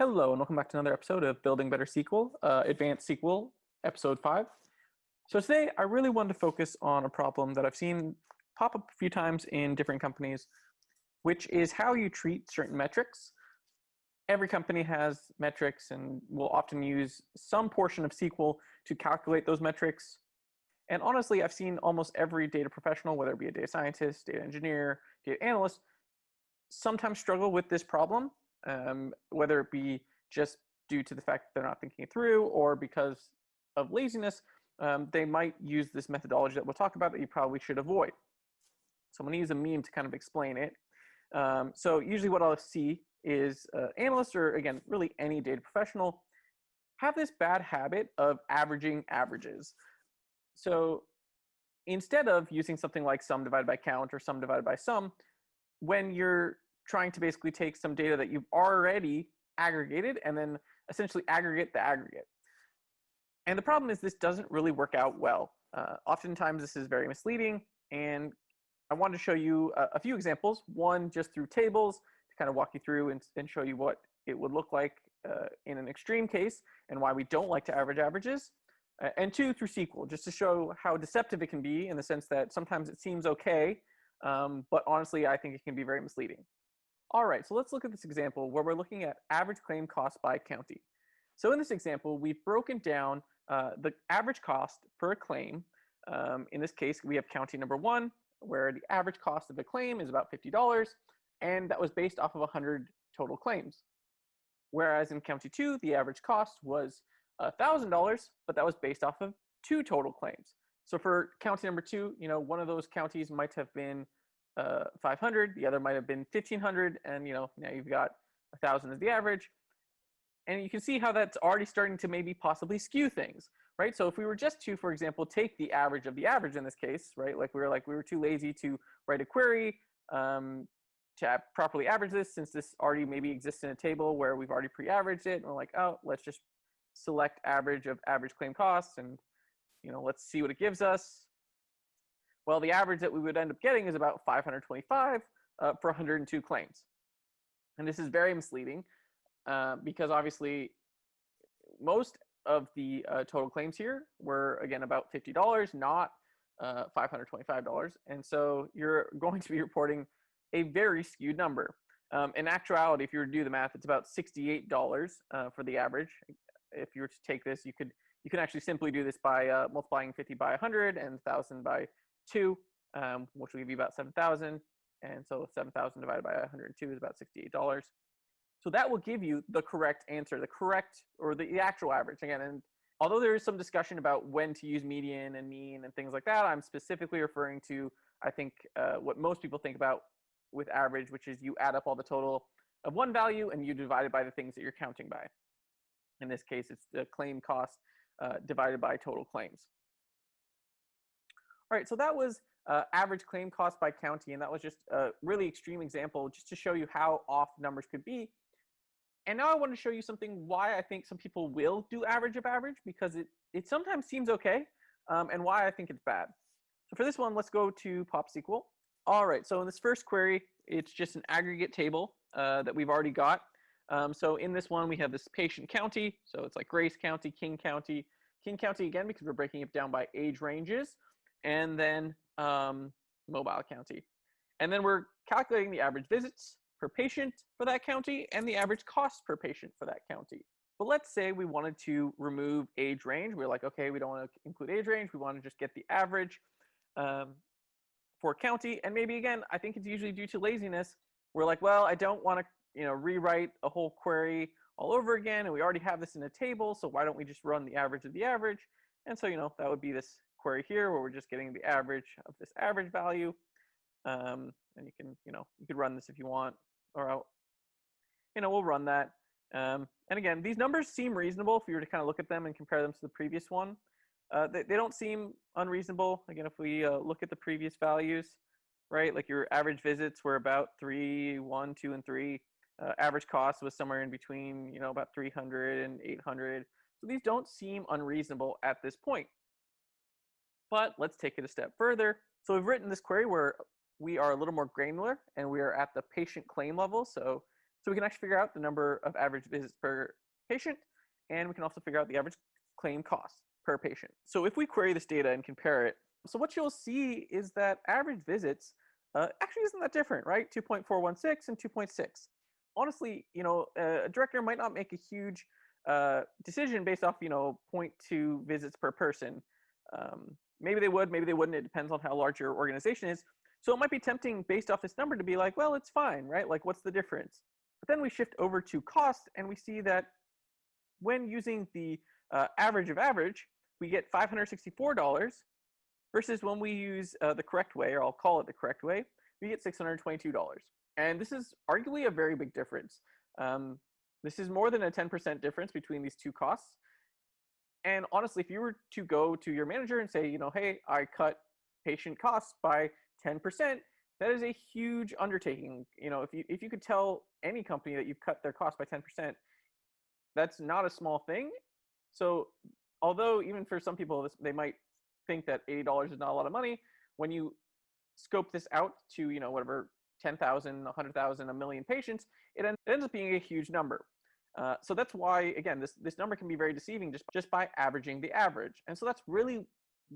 Hello, and welcome back to another episode of Building Better SQL, Advanced SQL, Episode 5. So today, I really wanted to focus on a problem that I've seen pop up a few times in different companies, which is how you treat certain metrics. Every company has metrics and will often use some portion of SQL to calculate those metrics. And honestly, I've seen almost every data professional, whether it be a data scientist, data engineer, data analyst, sometimes struggle with this problem, whether it be just due to the fact that they're not thinking it through or because of laziness. They might use this methodology that we'll talk about that you probably should avoid. So I'm going to use a meme to kind of explain it. So usually what I'll see is analysts, or again, really any data professional, have this bad habit of averaging averages. So instead of using something like sum divided by count or sum divided by sum, when you're trying to basically take some data that you've already aggregated and then essentially aggregate the aggregate. And the problem is this doesn't really work out well. Oftentimes this is very misleading, and I wanted to show you a few examples, one just through tables to kind of walk you through and show you what it would look like in an extreme case and why we don't like to average averages, and two, through SQL, just to show how deceptive it can be in the sense that sometimes it seems okay, but honestly, I think it can be very misleading. All right, so let's look at this example where we're looking at average claim cost by county. So in this example, we've broken down the average cost per claim. In this case, we have county number 1, where the average cost of the claim is about $50, and that was based off of 100 total claims. Whereas in county 2, the average cost was $1,000, but that was based off of 2 total claims. So for county number 2, one of those counties might have been 500, the other might have been 1,500, and now you've got 1,000 as the average. And you can see how that's already starting to maybe possibly skew things, right? So if we were just to, for example, take the average of the average in this case, right? Like we were too lazy to write a query to properly average this, since this already maybe exists in a table where we've already pre-averaged it, and we're like, oh, let's just select average of average claim costs, and let's see what it gives us. Well, the average that we would end up getting is about 525 for 102 claims. And this is very misleading because obviously most of the total claims here were, again, about $50, not $525. And so you're going to be reporting a very skewed number. In actuality, if you were to do the math, it's about $68 for the average. If you were to take this, you can actually simply do this by multiplying 50 by 100 and 1,000 by 2, which will give you about 7,000. And so 7,000 divided by 102 is about $68. So that will give you the correct answer, the correct, or the actual average. Again, and although there is some discussion about when to use median and mean and things like that, I'm specifically referring to, I think, what most people think about with average, which is you add up all the total of one value and you divide it by the things that you're counting by. In this case, it's the claim cost divided by total claims. All right, so that was average claim cost by county, and that was just a really extreme example just to show you how off numbers could be. And now I want to show you something why I think some people will do average of average, because it sometimes seems okay, and why I think it's bad. So for this one, let's go to PopSQL. All right, so in this first query, it's just an aggregate table that we've already got. So in this one, we have this patient county. So it's like Grace County, King County again, because we're breaking it down by age ranges, and then mobile county. And then we're calculating the average visits per patient for that county and the average cost per patient for that county. But let's say we wanted to remove age range. We're like, okay, we don't want to include age range. We want to just get the average for county. And maybe, again, I think it's usually due to laziness. We're like, well, I don't want to rewrite a whole query all over again, and we already have this in a table, so why don't we just run the average of the average? And so that would be this query here where we're just getting the average of this average value, and you could run this if you want, or we'll run that. And again, these numbers seem reasonable if you were to kind of look at them and compare them to the previous one. They don't seem unreasonable. Again, if we look at the previous values, right, like your average visits were about 3, 1, 2, and 3. Average cost was somewhere in between, about 300 and 800. So these don't seem unreasonable at this point. But let's take it a step further. So we've written this query where we are a little more granular, and we are at the patient claim level. So So we can actually figure out the number of average visits per patient, and we can also figure out the average claim cost per patient. So if we query this data and compare it, so what you'll see is that average visits actually isn't that different, right? 2.416 and 2.6. Honestly, a director might not make a huge decision based off, 0.2 visits per person. Maybe they would, maybe they wouldn't. It depends on how large your organization is. So it might be tempting based off this number to be like, well, it's fine, right? Like, what's the difference? But then we shift over to cost, and we see that when using the average of average, we get $564 versus when we use the correct way, or I'll call it the correct way, we get $622. And this is arguably a very big difference. This is more than a 10% difference between these two costs. And honestly, if you were to go to your manager and say, hey, I cut patient costs by 10%, that is a huge undertaking. If you could tell any company that you've cut their cost by 10%, that's not a small thing. So although even for some people, they might think that $80 is not a lot of money, when you scope this out to, whatever, 10,000, 100,000, a million patients, it ends up being a huge number. So that's why, again, this number can be very deceiving just by averaging the average. And so that's really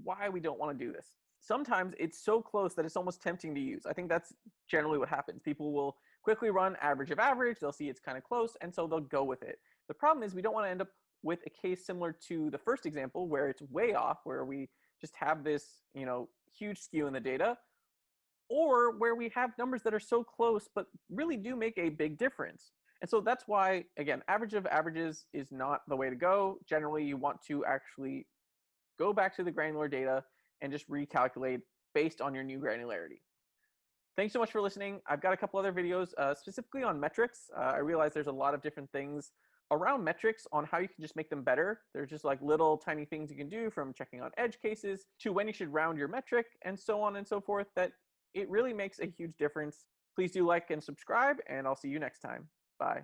why we don't want to do this. Sometimes it's so close that it's almost tempting to use. I think that's generally what happens. People will quickly run average of average. They'll see it's kind of close, and so they'll go with it. The problem is we don't want to end up with a case similar to the first example where it's way off, where we just have this, huge skew in the data, or where we have numbers that are so close but really do make a big difference. And so that's why, again, average of averages is not the way to go. Generally, you want to actually go back to the granular data and just recalculate based on your new granularity. Thanks so much for listening. I've got a couple other videos specifically on metrics. I realize there's a lot of different things around metrics on how you can just make them better. There's just like little tiny things you can do, from checking on edge cases to when you should round your metric and so on and so forth, that it really makes a huge difference. Please do like and subscribe, and I'll see you next time. Bye.